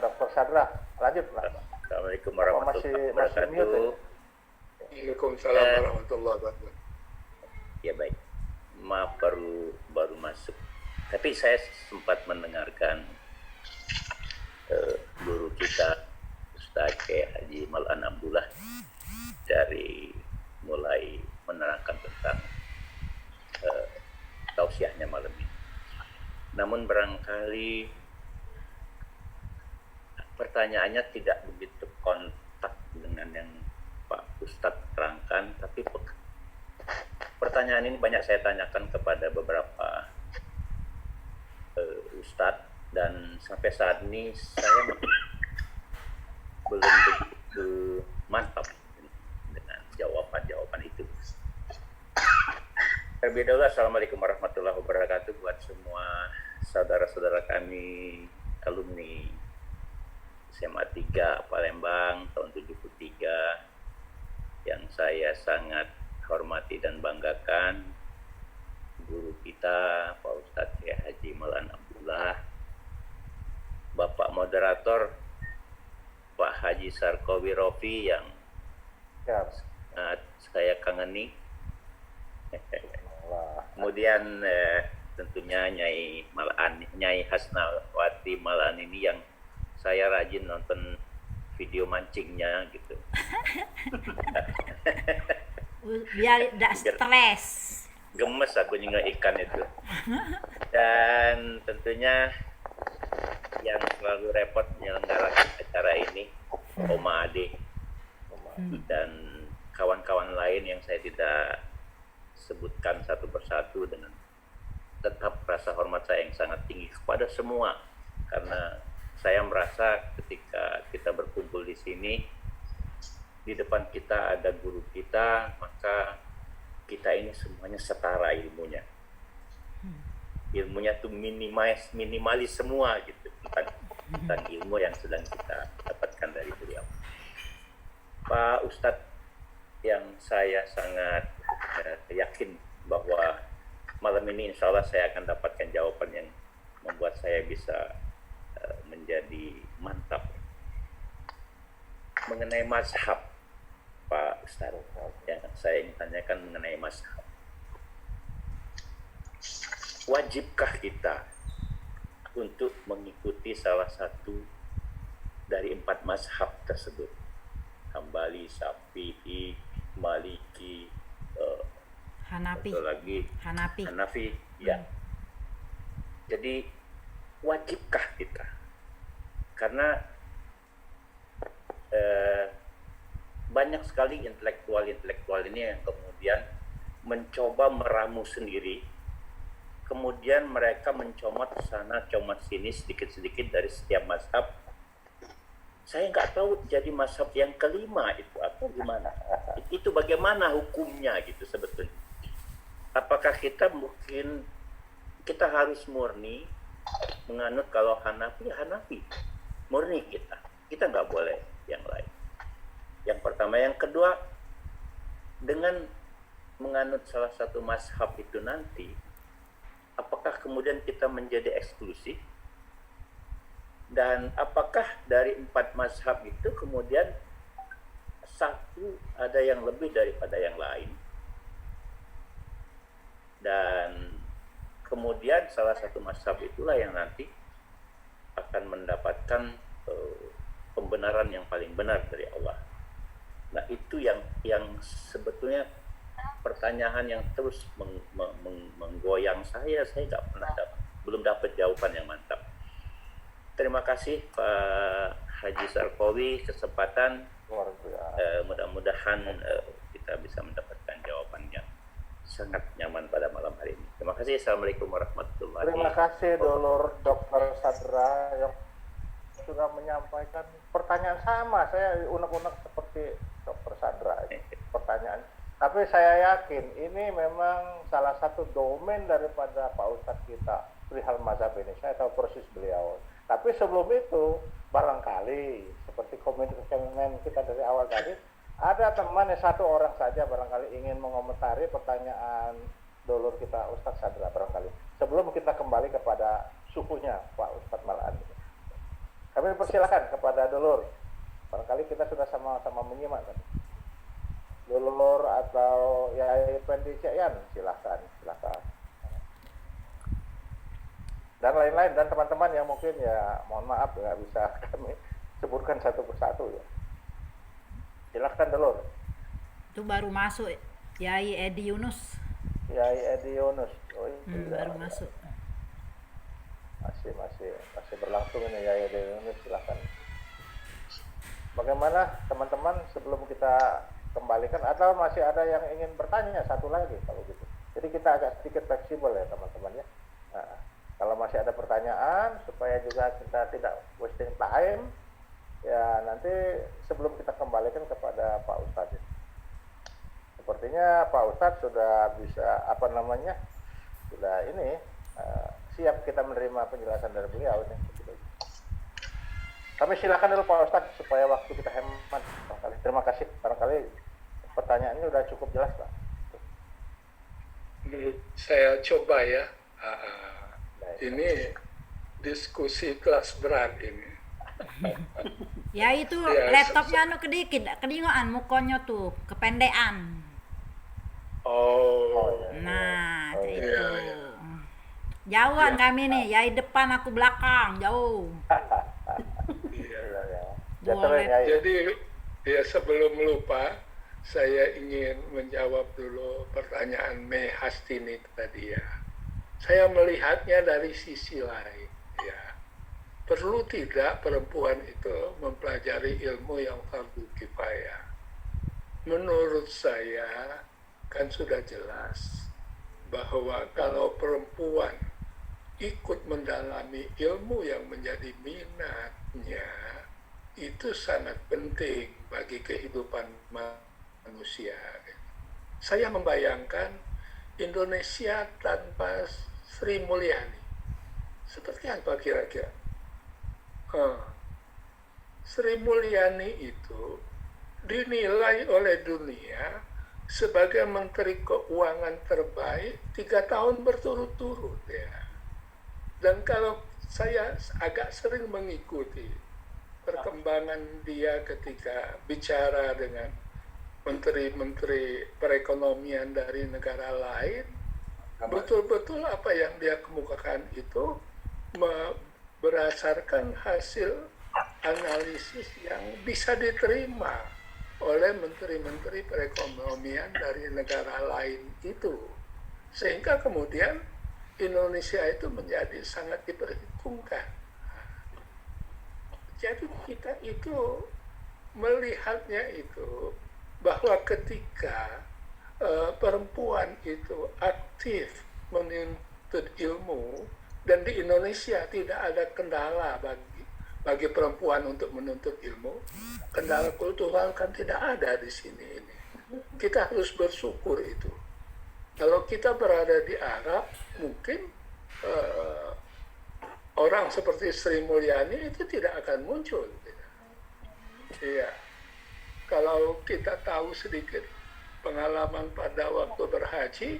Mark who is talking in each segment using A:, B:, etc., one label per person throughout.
A: Dr. Sadra. Lanjut Pak.
B: Assalamualaikum
A: Apa
B: warahmatullahi
A: masih mute
B: wabarakatuh.
C: Waalaikumsalam warahmatullahi wabarakatuh.
B: Ya baik, maaf baru masuk. Tapi saya sempat mendengarkan guru kita Ustaz Kiai Haji Malan Abdullah dari mulai menerangkan tentang tausiahnya malam ini. Namun barangkali pertanyaannya tidak begitu kontak dengan yang Pak Ustadz terangkan, tapi pertanyaan ini banyak saya tanyakan kepada beberapa Ustadz, dan sampai saat ini saya belum begitu mantap dengan jawaban itu. Terlebih dahulu, Assalamualaikum warahmatullahi wabarakatuh buat semua saudara-saudara kami alumni SMA 3 Palembang tahun 73 yang saya sangat hormati dan banggakan, guru kita Pak Ustadz Kiai Haji Malan Abdullah, Bapak Moderator Pak Haji Sarkowi Rofi yang saya kangeni, kemudian tentunya Nyai Hasnawati Malan ini yang saya rajin nonton video mancingnya gitu.
D: Biar tidak stres.
B: Gemes aku juga ikan itu. Dan tentunya yang selalu repot menyelenggarakan acara ini, Oma Ade dan kawan-kawan lain yang saya tidak sebutkan satu persatu, dengan tetap rasa hormat saya yang sangat tinggi kepada semua, karena saya merasa ketika kita berkumpul di sini, di depan kita ada guru kita, maka kita ini semuanya setara ilmunya. Ilmunya tuh minimalis semua gitu, tentang ilmu yang sedang kita dapatkan dari beliau. Pak Ustadz, yang saya sangat yakin bahwa malam ini insya Allah saya akan dapatkan jawaban yang membuat saya bisa menjadi mantap mengenai mazhab. Pak Ustadz, yang saya ingin tanyakan mengenai mazhab, wajibkah kita untuk mengikuti salah satu dari 4 mazhab tersebut? Hambali, Syafi'i, Maliki, Hanafi, ya. Jadi wajibkah kita? Karena banyak sekali intelektual ini yang kemudian mencoba meramu sendiri, kemudian mereka mencomot sana comot sini sedikit-sedikit dari setiap mazhab. Saya nggak tahu jadi mazhab yang kelima itu atau gimana. Itu bagaimana hukumnya gitu sebetulnya. Apakah kita harus murni menganut kalau Hanafi murni kita nggak boleh yang lain. Yang pertama. Yang kedua, dengan menganut salah satu mazhab itu nanti, apakah kemudian kita menjadi eksklusif? Dan apakah dari 4 mazhab itu kemudian satu ada yang lebih daripada yang lain? Dan kemudian salah satu mazhab itulah yang nanti akan mendapatkan pembenaran yang paling benar dari Allah. Nah, itu yang sebetulnya pertanyaan yang terus menggoyang saya belum dapat jawaban yang mantap. Terima kasih Pak Haji Sarkowi, kesempatan. Mudah-mudahan kita bisa mendapatkan jawaban yang sangat nyaman pada malam hari ini. Terima kasih. Assalamualaikum warahmatullahi wabarakatuh.
A: Terima kasih Dulur Dr. Sadra yang sudah menyampaikan pertanyaan sama. Saya unek-unek seperti Dr. Sadra pertanyaan. Tapi saya yakin ini memang salah satu domain daripada Pak Ustadz kita perihal mazhab ini. Saya tahu persis beliau. Tapi sebelum itu barangkali seperti komitmen kita dari awal tadi, ada teman satu orang saja barangkali ingin mengomentari pertanyaan dulur kita Ustadz Sadra barangkali. Sebelum kita kembali kepada sukunya Pak Ustadz Malan. Kami persilahkan kepada dulur. Barangkali kita sudah sama-sama menyimak kan. Dulur atau Yai Pendi Cekyan, silahkan. Dan lain-lain, dan teman-teman yang mungkin ya mohon maaf nggak bisa kami sebutkan satu persatu ya. Silahkan dulur.
D: Itu baru masuk Yai Edi Yunus.
A: Yai Edi Yunus. Oh,
D: Baru masuk.
A: Masih berlangsung ini Yai Edi Yunus, silahkan. Bagaimana teman-teman sebelum kita kembalikan, atau masih ada yang ingin bertanya satu lagi kalau gitu. Jadi kita agak sedikit fleksibel ya teman-teman ya. Nah, kalau masih ada pertanyaan supaya juga kita tidak wasting time ya, nanti sebelum kita kembalikan kepada Pak Ustadz. Sepertinya Pak Ustadz sudah bisa sudah ini siap kita menerima penjelasan dari beliau ini. Kami silakan dulu Pak Ustadz supaya waktu kita hemat. Terima kasih. Barangkali pertanyaannya sudah cukup jelas Pak.
C: Saya coba ya. Ini diskusi kelas berat ini.
D: Ya itu
C: Ya,
D: laptopnya anu kedikit, kedingoan mukanya tuh, kependean.
C: Oh,
D: Nah,
A: Oh,
D: itu.
C: iya.
D: Jauhan
C: Iya.
D: kami nih, Yai depan aku belakang, jauh.
C: iya.
A: Ya.
D: Boleh.
A: Yai.
C: Jadi ya sebelum lupa, saya ingin menjawab dulu pertanyaan Mei Hastini tadi ya. Saya melihatnya dari sisi lain ya. Perlu tidak perempuan itu mempelajari ilmu yang fardu kifayah? Menurut saya kan sudah jelas bahwa kalau perempuan ikut mendalami ilmu yang menjadi minatnya, itu sangat penting bagi kehidupan manusia. Saya membayangkan Indonesia tanpa Sri Mulyani. Seperti apa kira-kira? Sri Mulyani itu dinilai oleh dunia sebagai Menteri Keuangan terbaik 3 tahun berturut-turut ya. Dan kalau saya agak sering mengikuti perkembangan dia ketika bicara dengan menteri-menteri perekonomian dari negara lain, betul-betul apa yang dia kemukakan itu berdasarkan hasil analisis yang bisa diterima oleh menteri-menteri perekonomian dari negara lain itu. Sehingga kemudian Indonesia itu menjadi sangat diperhitungkan. Jadi kita itu melihatnya itu bahwa ketika perempuan itu aktif menuntut ilmu, dan di Indonesia tidak ada kendala bagi perempuan untuk menuntut ilmu, kendala kultural kan tidak ada di sini ini. Kita harus bersyukur itu. Kalau kita berada di Arab, mungkin orang seperti Sri Mulyani itu tidak akan muncul. Iya. Kalau kita tahu sedikit pengalaman pada waktu berhaji,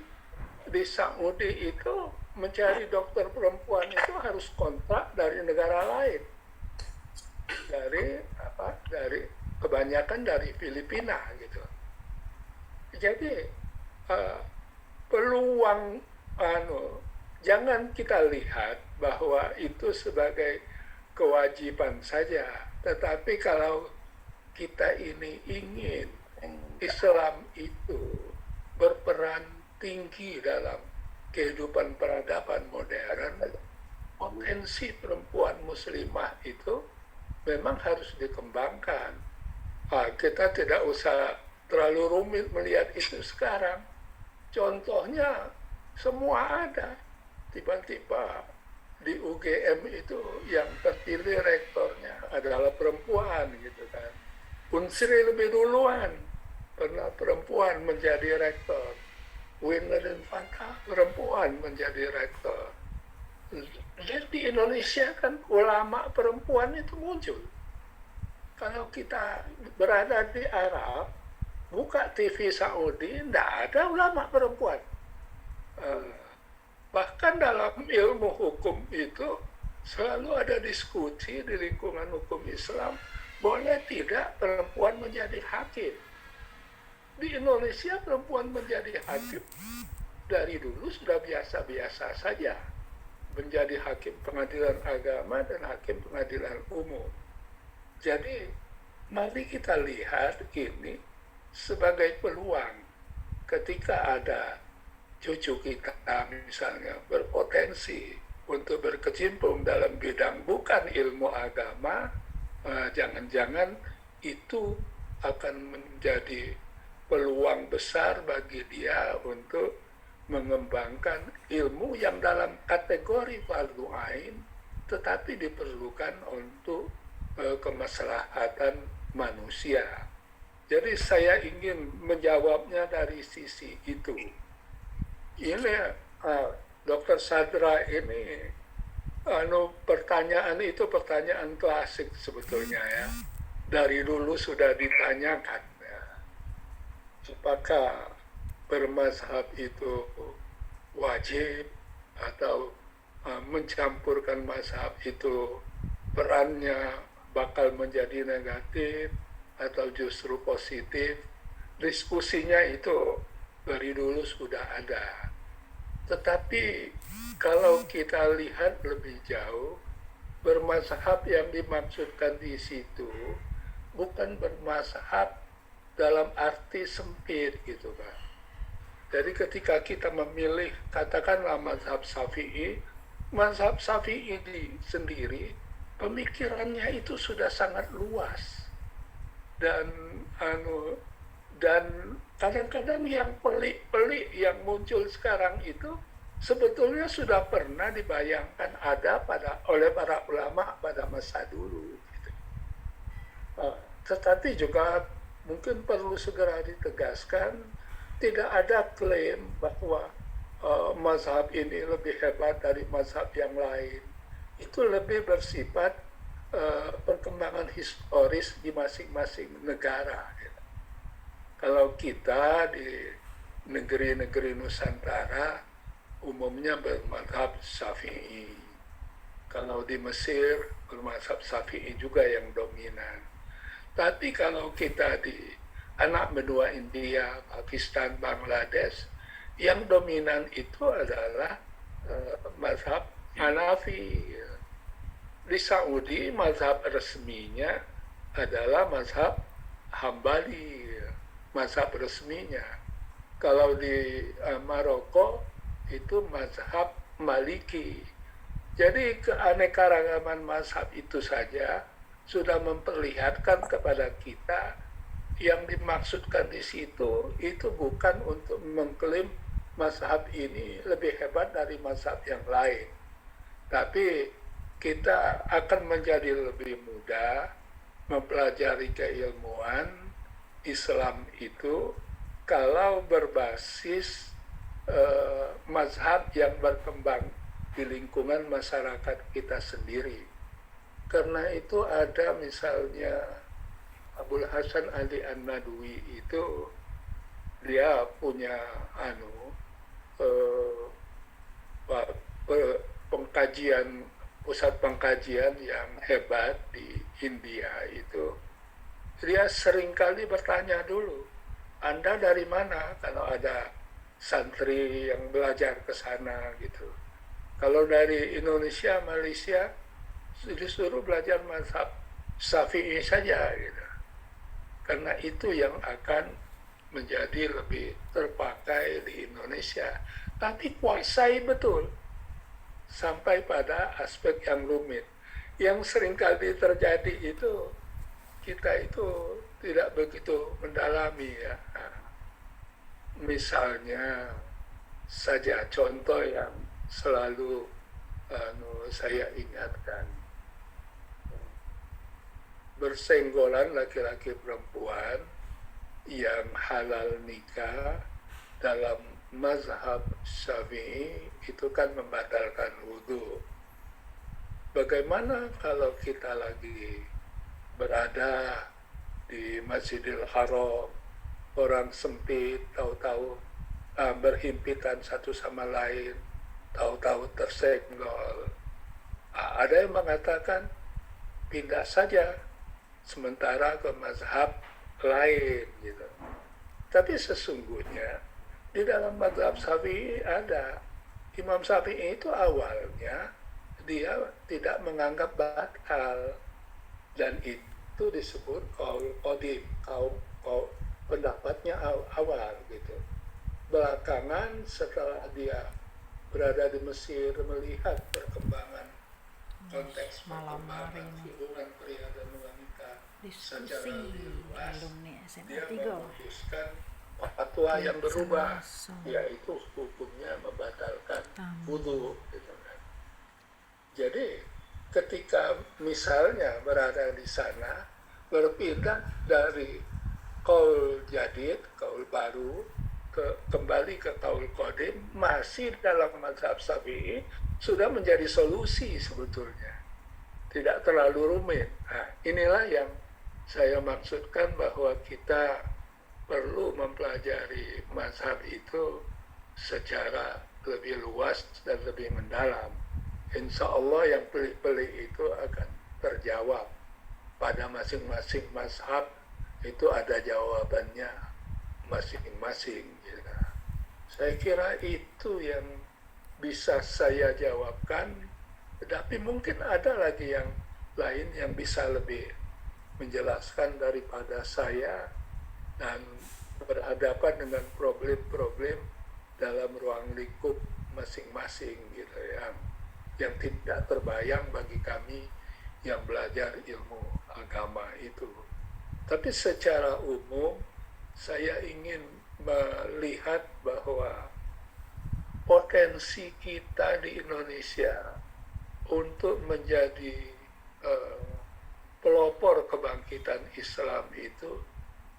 C: di Saudi itu mencari dokter perempuan itu harus kontrak dari negara lain. Dari kebanyakan dari Filipina gitu. Jadi peluang jangan kita lihat bahwa itu sebagai kewajiban saja, tetapi kalau kita ini ingin Islam itu berperan tinggi dalam kehidupan peradaban modern, potensi perempuan muslimah itu memang harus dikembangkan. Kita tidak usah terlalu rumit melihat itu sekarang. Contohnya semua ada. Tiba-tiba di UGM itu yang terpilih rektornya adalah perempuan gitu kan. Unsri lebih duluan pernah perempuan menjadi rektor. Winner Fanta perempuan menjadi rektor. Jadi di Indonesia kan ulama perempuan itu muncul. Kalau kita berada di Arab, buka TV Saudi, tidak ada ulama perempuan. Bahkan dalam ilmu hukum itu selalu ada diskusi di lingkungan hukum Islam, boleh tidak perempuan menjadi hakim. Di Indonesia perempuan menjadi hakim dari dulu sudah biasa-biasa saja, menjadi hakim pengadilan agama dan hakim pengadilan umum. Jadi mari kita lihat ini sebagai peluang ketika ada cucu kita misalnya berpotensi untuk berkecimpung dalam bidang bukan ilmu agama, jangan-jangan itu akan menjadi peluang besar bagi dia untuk mengembangkan ilmu yang dalam kategori fardu ain tetapi diperlukan untuk kemaslahatan manusia. Jadi saya ingin menjawabnya dari sisi itu. Ini Dr. Sadra ini pertanyaan itu pertanyaan klasik sebetulnya ya. Dari dulu sudah ditanyakan ya. Apakah bermazhab itu wajib atau mencampurkan mazhab itu perannya bakal menjadi negatif atau justru positif. Diskusinya itu dari dulu sudah ada. Tetapi kalau kita lihat lebih jauh, bermazhab yang dimaksudkan di situ bukan bermazhab dalam arti sempit gitu kan. Jadi ketika kita memilih katakanlah mazhab Syafi'i sendiri pemikirannya itu sudah sangat luas dan kadang-kadang yang pelik-pelik yang muncul sekarang itu sebetulnya sudah pernah dibayangkan ada oleh para ulama pada masa dulu. Gitu. Tetapi juga mungkin perlu segera ditegaskan, tidak ada klaim bahwa mazhab ini lebih hebat dari mazhab yang lain. Itu lebih bersifat perkembangan historis di masing-masing negara. Gitu. Kalau kita di negeri-negeri Nusantara umumnya bermazhab Syafi'i. Kalau di Mesir bermazhab Syafi'i juga yang dominan. Tapi kalau kita di anak benua India, Pakistan, Bangladesh, yang dominan itu adalah mazhab Hanafi. Di Saudi mazhab resminya adalah mazhab Hambali, mazhab resminya. Kalau di Maroko itu mazhab Maliki. Jadi keanekaragaman mazhab itu saja sudah memperlihatkan kepada kita yang dimaksudkan di situ itu bukan untuk mengklaim mazhab ini lebih hebat dari mazhab yang lain. Tapi kita akan menjadi lebih mudah mempelajari keilmuan Islam itu kalau berbasis mazhab yang berkembang di lingkungan masyarakat kita sendiri. Karena itu ada misalnya Abul Hasan Ali An-Nadwi itu dia punya pusat pengkajian yang hebat di India itu. Dia seringkali bertanya dulu, Anda dari mana? Kalau ada santri yang belajar ke sana gitu. Kalau dari Indonesia, Malaysia, disuruh belajar mazhab Syafi'i saja gitu. Karena itu yang akan menjadi lebih terpakai di Indonesia. Tapi kuasai betul sampai pada aspek yang rumit. Yang seringkali terjadi itu kita itu tidak begitu mendalami ya. Misalnya saja contoh yang selalu saya ingatkan, bersenggolan laki-laki perempuan yang halal nikah dalam mazhab Syafi'i itu kan membatalkan wudhu. Bagaimana kalau kita lagi berada di Masjidil Haram, orang sempit, tahu-tahu berhimpitan satu sama lain, tahu-tahu tersenggol. Ada yang mengatakan pindah saja sementara ke mazhab lain gitu. Tapi sesungguhnya di dalam mazhab Syafi'i ada Imam Syafi'i itu awalnya dia tidak menganggap batal, dan itu disebut qaul qadim, pendapatnya awal gitu. Belakangan setelah dia berada di Mesir melihat perkembangan konteks perkembangan hubungan pria dan wanita secara
D: Diskusi
C: lebih luas,
D: alumni SMA
C: dia
D: 3.
C: memutuskan fatwa yang berubah, yaitu hukumnya membatalkan wudu gitu kan. Jadi ketika misalnya berada di sana berpindah dari qaul jadid, qaul baru, kembali ke qaul qadim, masih dalam mazhab Syafi'i sudah menjadi solusi sebetulnya, tidak terlalu rumit. Nah, inilah yang saya maksudkan bahwa kita perlu mempelajari mazhab itu secara lebih luas dan lebih mendalam. Insya Allah yang pelik-pelik itu akan terjawab. Pada masing-masing mazhab itu ada jawabannya masing-masing. Gitu. Saya kira itu yang bisa saya jawabkan, tetapi mungkin ada lagi yang lain yang bisa lebih menjelaskan daripada saya dan berhadapan dengan problem-problem dalam ruang lingkup masing-masing gitu ya, yang tidak terbayang bagi kami yang belajar ilmu agama itu. Tapi secara umum saya ingin melihat bahwa potensi kita di Indonesia untuk menjadi pelopor kebangkitan Islam itu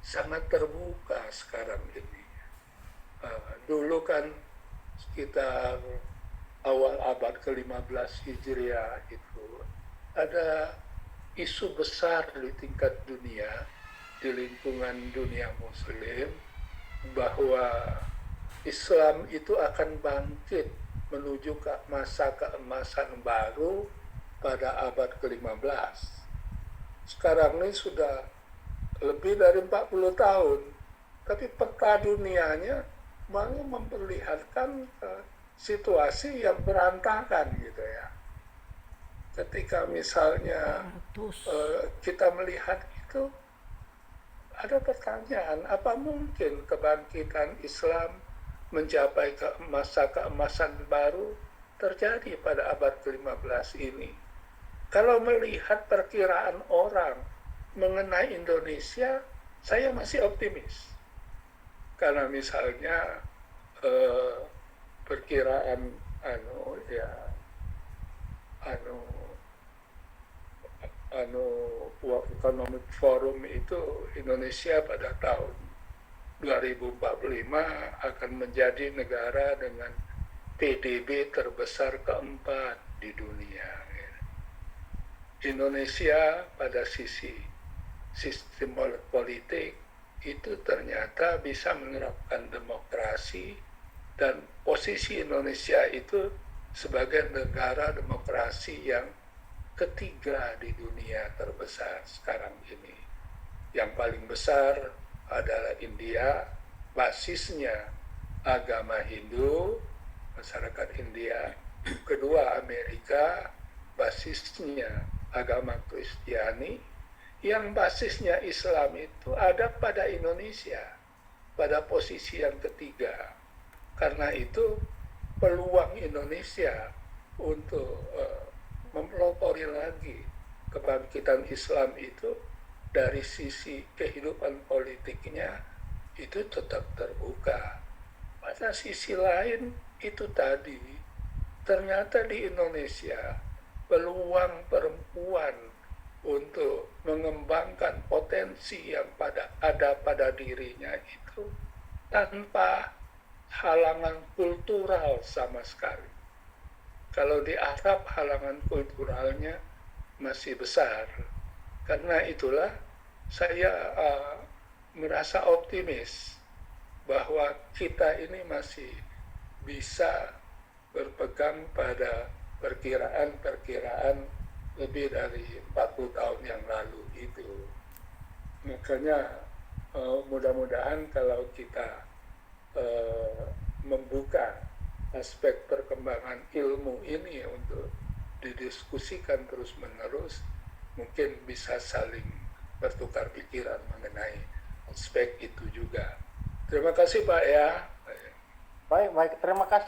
C: sangat terbuka sekarang ini. Dulu kan sekitar awal abad ke-15 Hijriah itu ada isu besar di tingkat dunia, di lingkungan dunia muslim, bahwa Islam itu akan bangkit menuju ke masa keemasan baru pada abad ke-15. Sekarang ini sudah lebih dari 40 tahun, tapi peta dunianya malah memperlihatkan situasi yang berantakan gitu ya. Ketika misalnya kita melihat itu, ada pertanyaan, apa mungkin kebangkitan Islam mencapai masa keemasan baru terjadi pada abad ke-15 ini? Kalau melihat perkiraan orang mengenai Indonesia, saya masih optimis. Karena misalnya perkiraan World Economic Forum itu Indonesia pada tahun 2045 akan menjadi negara dengan PDB terbesar keempat di dunia. Indonesia pada sisi sistem politik itu ternyata bisa menerapkan demokrasi, dan posisi Indonesia itu sebagai negara demokrasi yang ketiga di dunia terbesar sekarang ini. Yang paling besar adalah India, basisnya agama Hindu, masyarakat India. Kedua Amerika, basisnya agama Kristiani. Yang basisnya Islam itu ada pada Indonesia, pada posisi yang ketiga. Karena itu peluang Indonesia untuk mempelopori lagi kebangkitan Islam itu dari sisi kehidupan politiknya itu tetap terbuka. Pada sisi lain itu tadi, ternyata di Indonesia peluang perempuan untuk mengembangkan potensi yang ada pada dirinya itu tanpa halangan kultural sama sekali. Kalau di Arab halangan kulturalnya masih besar. Karena itulah saya merasa optimis bahwa kita ini masih bisa berpegang pada perkiraan lebih dari 40 tahun yang lalu itu. Makanya mudah-mudahan kalau kita membuka aspek perkembangan ilmu ini untuk didiskusikan terus-menerus, mungkin bisa saling bertukar pikiran mengenai aspek itu juga. Terima kasih Pak ya.
A: Baik, terima kasih.